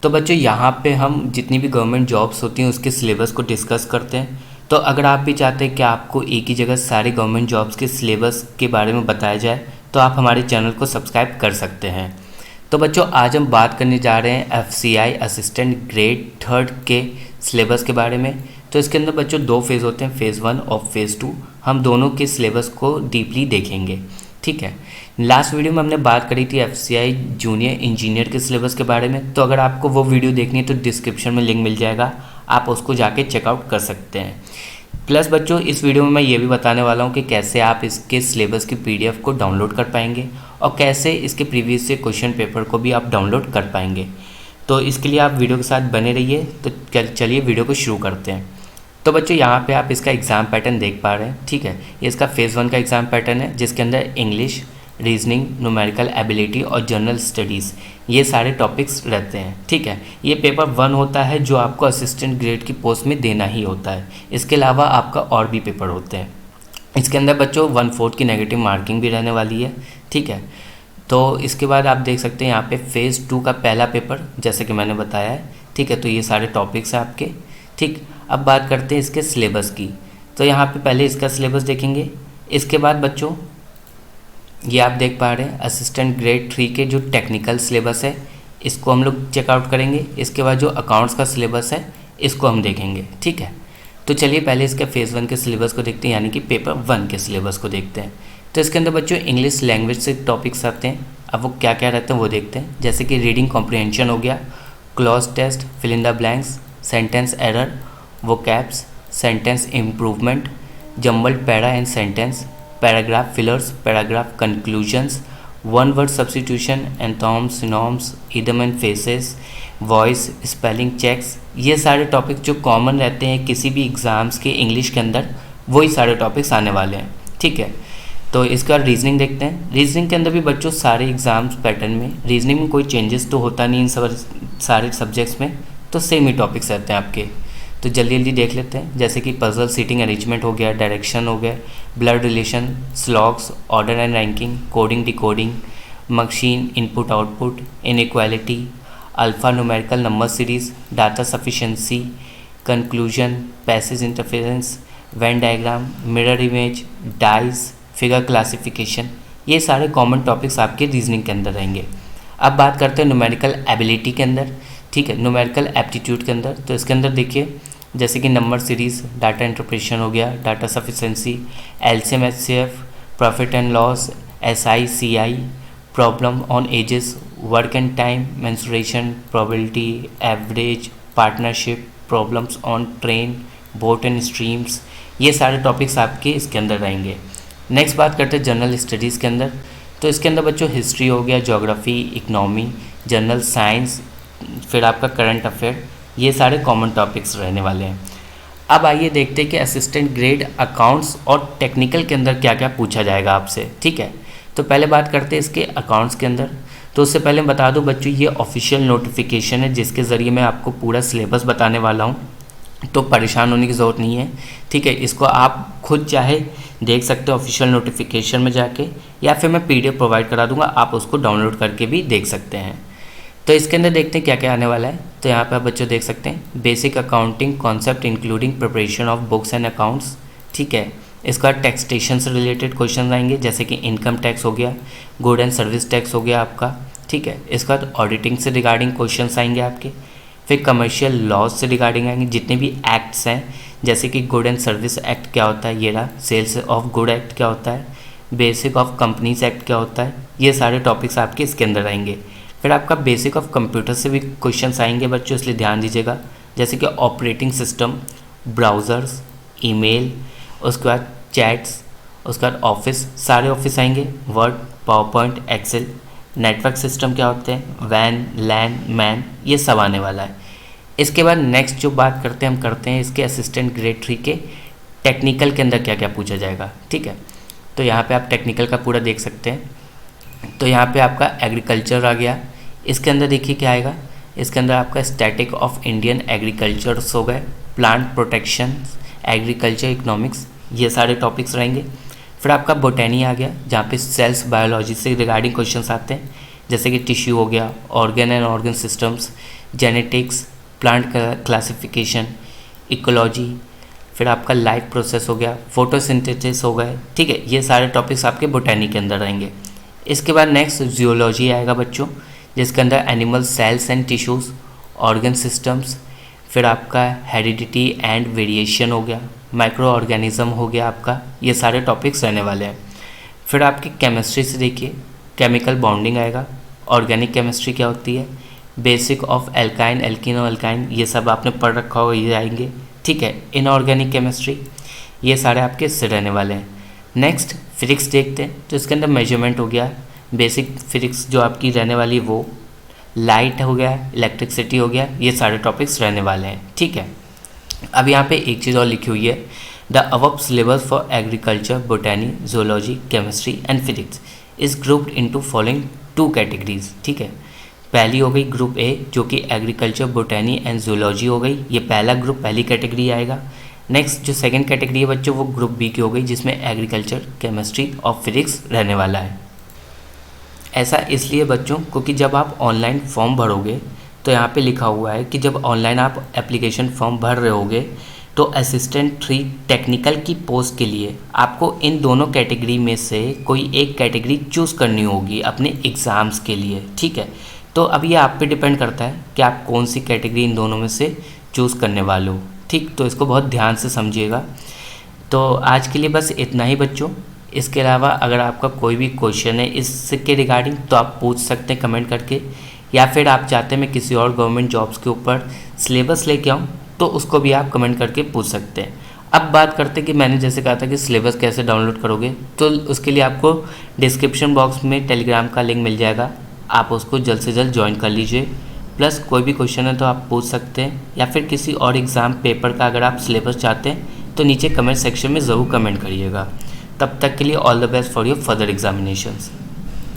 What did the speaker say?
तो बच्चों यहाँ पे हम जितनी भी गवर्नमेंट जॉब्स होती हैं उसके सिलेबस को डिस्कस करते हैं। तो अगर आप भी चाहते हैं कि आपको एक ही जगह सारे गवर्नमेंट जॉब्स के सिलेबस के बारे में बताया जाए तो आप हमारे चैनल को सब्सक्राइब कर सकते हैं। तो बच्चों आज हम बात करने जा रहे हैं FCI असिस्टेंट ग्रेड 3 के सिलेबस के बारे में। तो इसके अंदर बच्चों 2 फेज़ होते हैं, फेज़ 1 और फेज़ 2। हम दोनों के सिलेबस को डीपली देखेंगे, ठीक है। लास्ट वीडियो में हमने बात करी थी FCI जूनियर इंजीनियर के सिलेबस के बारे में। तो अगर आपको वो वीडियो देखनी है तो डिस्क्रिप्शन में लिंक मिल जाएगा, आप उसको जाके चेकआउट कर सकते हैं। प्लस बच्चों इस वीडियो में मैं ये भी बताने वाला हूँ कि कैसे आप इसके सिलेबस की PDF को डाउनलोड कर पाएंगे और कैसे इसके प्रीवियस से क्वेश्चन पेपर को भी आप डाउनलोड कर पाएंगे। तो इसके लिए आप वीडियो के साथ बने रहिए। तो चलिए वीडियो को शुरू करते हैं। तो बच्चों यहाँ पे आप इसका एग्ज़ाम पैटर्न देख पा रहे हैं, ठीक है। ये इसका फेज़ 1 का एग्ज़ाम पैटर्न है जिसके अंदर इंग्लिश, रीजनिंग, न्यूमेरिकल एबिलिटी और जनरल स्टडीज़ ये सारे टॉपिक्स रहते हैं, ठीक है। ये पेपर 1 होता है जो आपको असिस्टेंट ग्रेड की पोस्ट में देना ही होता है। इसके अलावा आपका और भी पेपर होते हैं। इसके अंदर बच्चों 1/4 की नेगेटिव मार्किंग भी रहने वाली है, ठीक है। तो इसके बाद आप देख सकते हैं यहाँ पे फेज़ 2 का पहला पेपर जैसे कि मैंने बताया है, ठीक है। तो ये सारे टॉपिक्स हैं आपके, ठीक। अब बात करते हैं इसके सिलेबस की। तो यहाँ पे पहले इसका सिलेबस देखेंगे। इसके बाद बच्चों ये आप देख पा रहे हैं असिस्टेंट ग्रेड 3 के जो टेक्निकल सिलेबस है इसको हम लोग चेकआउट करेंगे। इसके बाद जो अकाउंट्स का सिलेबस है इसको हम देखेंगे, ठीक है। तो चलिए पहले इसके फेज़ 1 के सिलेबस को देखते हैं, यानी कि पेपर 1 के सिलेबस को देखते हैं। तो इसके अंदर बच्चों इंग्लिश लैंग्वेज से टॉपिक्स आते हैं। अब वो क्या क्या रहते हैं वो देखते हैं। जैसे कि रीडिंग कॉम्प्रिहेंशन हो गया, cloze test, fill in the blanks, sentence error, vocabs, sentence improvement, jumbled para and sentence, paragraph fillers, paragraph conclusions, one word substitution, antonyms, synonyms, idiom and phrases, voice, spelling checks. ये सारे topic जो common रहते हैं किसी भी exams के English के अंदर, वही सारे टॉपिक्स आने वाले हैं, ठीक है। तो इसके बाद रीजनिंग देखते हैं। रीजनिंग के अंदर भी बच्चों सारे एग्ज़ाम्स पैटर्न में रीजनिंग में कोई चेंजेस तो होता नहीं इन सारे सब्जेक्ट्स में, तो सेम ही टॉपिक्स रहते हैं आपके। तो जल्दी जल्दी देख लेते हैं। जैसे कि पजल, सीटिंग अरेंजमेंट हो गया, डायरेक्शन हो गया, blood relation, syllogisms, order and ranking, coding decoding, machine input output, inequality, alpha numerical number series, data sufficiency, conclusion, passage interference, Venn diagram, mirror image, dice, figure classification. ये सारे common topics आपके reasoning के अंदर रहेंगे। अब बात करते हैं न्यूमेरिकल एबिलिटी के अंदर, ठीक है, न्यूमेरिकल एप्टीट्यूड के अंदर। तो इसके अंदर देखिए जैसे कि नंबर सीरीज़, डाटा इंटरप्रेशन हो गया, data sufficiency, LCM HCF, profit and loss, SI CI, problem on edges, work and time, mensuration, probability, average, partnership, problems on train, boat and streams. ये सारे टॉपिक्स आपके इसके अंदर रहेंगे। नेक्स्ट बात करते हैं जनरल स्टडीज़ के अंदर। तो इसके अंदर बच्चों हिस्ट्री हो गया, ज्योग्राफी, इकनॉमी, जनरल साइंस, फिर आपका करंट अफेयर, ये सारे कॉमन टॉपिक्स रहने वाले हैं। अब आइए देखते हैं कि असिस्टेंट ग्रेड अकाउंट्स और टेक्निकल के अंदर क्या क्या पूछा जाएगा आपसे, ठीक है। तो पहले बात करते हैं इसके अकाउंट्स के अंदर। तो उससे पहले बता दूं बच्चों ये ऑफिशियल नोटिफिकेशन है जिसके ज़रिए मैं आपको पूरा सिलेबस बताने वाला हूँ, तो परेशान होने की ज़रूरत नहीं है, ठीक है। इसको आप खुद चाहे देख सकते हो ऑफिशियल नोटिफिकेशन में जाके, या फिर मैं PDF प्रोवाइड करा दूंगा, आप उसको डाउनलोड करके भी देख सकते हैं। तो इसके अंदर देखते हैं क्या क्या आने वाला है। तो यहाँ पे आप बच्चों देख सकते हैं basic accounting concept including preparation of books and accounts, ठीक है। इसका टैक्सेशन से रिलेटेड क्वेश्चन आएंगे जैसे कि इनकम टैक्स हो गया, गुड एंड सर्विस टैक्स हो गया आपका, ठीक है। इसके बाद ऑडिटिंग से रिगार्डिंग क्वेश्चन आएंगे आपके। फिर कमर्शियल लॉज से रिगार्डिंग आएंगे, जितने भी एक्ट्स हैं जैसे कि गुड एंड सर्विस एक्ट क्या होता है, ये रहा, सेल्स ऑफ गुड एक्ट क्या होता है, बेसिक ऑफ कंपनीज एक्ट क्या होता है, ये सारे टॉपिक्स आपके इसके अंदर आएंगे। फिर आपका बेसिक ऑफ कंप्यूटर से भी क्वेश्चंस आएंगे बच्चों, इसलिए ध्यान दीजिएगा। जैसे कि ऑपरेटिंग सिस्टम, ब्राउज़र्स, ईमेल, उसके बाद चैट्स, उसके बाद ऑफिस, सारे ऑफिस आएंगे, Word, PowerPoint, Excel, network system क्या होते हैं, वैन, लैन, मैन, ये सब आने वाला है। इसके बाद नेक्स्ट जो बात करते हैं हम करते हैं इसके असिस्टेंट ग्रेड 3 के टेक्निकल के अंदर क्या क्या पूछा जाएगा, ठीक है। तो यहाँ पे आप टेक्निकल का पूरा देख सकते हैं। तो यहाँ पे आपका एग्रीकल्चर आ गया। इसके अंदर देखिए क्या आएगा, इसके अंदर आपका स्टैटिक ऑफ इंडियन एग्रीकल्चर्स हो गए, प्लांट प्रोटेक्शन, एग्रीकल्चर इकोनॉमिक्स, ये सारे टॉपिक्स रहेंगे। फिर आपका बोटेनी आ गया जहाँ पे सेल्स बायोलॉजी से रिगार्डिंग क्वेश्चंस आते हैं। जैसे कि टिश्यू हो गया, organ and organ systems, genetics, plant classification, ecology, फिर आपका लाइफ प्रोसेस हो गया, फोटोसिंथेसिस हो गए, ठीक है। ये सारे टॉपिक्स आपके बोटैनी के अंदर रहेंगे। इसके बाद नेक्स्ट जियोलॉजी आएगा बच्चों, जिसके अंदर animal cells and tissues, organ systems, फिर आपका हेरिडिटी एंड वेरिएशन हो गया, माइक्रो ऑर्गेनिज्म हो गया आपका, ये सारे टॉपिक्स रहने वाले हैं। फिर आपकी केमिस्ट्री से देखिए, केमिकल बॉन्डिंग आएगा, ऑर्गेनिक केमिस्ट्री क्या होती है, बेसिक ऑफ एल्काइन, एल्किनो एल्काइन, ये सब आपने पढ़ रखा होगा, ये आएंगे, ठीक है। इनऑर्गेनिक केमिस्ट्री, ये सारे आपके इससे रहने वाले हैं। नेक्स्ट फिजिक्स देखते हैं, तो इसके अंदर मेजरमेंट हो गया, बेसिक फिजिक्स जो आपकी रहने वाली वो, लाइट हो गया, इलेक्ट्रिसिटी हो गया, ये सारे टॉपिक्स रहने वाले हैं, ठीक है। अब यहाँ पे एक चीज़ और लिखी हुई है, the above syllabus for agriculture, botany, zoology, chemistry and physics is grouped into following 2 categories, ठीक है। पहली हो गई ग्रुप ए, जो कि एग्रीकल्चर, बोटैनी एंड जोलॉजी हो गई, ये पहला ग्रुप, पहली कैटेगरी आएगा। नेक्स्ट जो सेकंड कैटेगरी है बच्चों, वो ग्रुप बी की हो गई, जिसमें एग्रीकल्चर, केमिस्ट्री और फिजिक्स रहने वाला है। ऐसा इसलिए बच्चों क्योंकि जब आप ऑनलाइन फॉर्म भरोगे तो यहाँ पे लिखा हुआ है कि जब ऑनलाइन आप एप्लीकेशन फॉर्म भर रहे होगे तो असिस्टेंट 3 टेक्निकल की पोस्ट के लिए आपको इन दोनों कैटेगरी में से कोई एक कैटेगरी चूज़ करनी होगी अपने एग्ज़ाम्स के लिए, ठीक है। तो अब ये आप पे डिपेंड करता है कि आप कौन सी कैटेगरी इन दोनों में से चूज़ करने वाले हो, ठीक। तो इसको बहुत ध्यान से समझिएगा। तो आज के लिए बस इतना ही बच्चों। इसके अलावा अगर आपका कोई भी क्वेश्चन है इसके रिगार्डिंग तो आप पूछ सकते हैं कमेंट करके, या फिर आप चाहते हैं मैं किसी और गवर्नमेंट जॉब्स के ऊपर सिलेबस लेके आऊँ तो उसको भी आप कमेंट करके पूछ सकते हैं। अब बात करते हैं कि मैंने जैसे कहा था कि सिलेबस कैसे डाउनलोड करोगे, तो उसके लिए आपको डिस्क्रिप्शन बॉक्स में टेलीग्राम का लिंक मिल जाएगा, आप उसको जल्द से जल्द ज्वाइन कर लीजिए। प्लस कोई भी क्वेश्चन है तो आप पूछ सकते हैं, या फिर किसी और एग्ज़ाम पेपर का अगर आप सिलेबस चाहते हैं तो नीचे कमेंट सेक्शन में ज़रूर कमेंट करिएगा। तब तक के लिए all the best for your further examinations.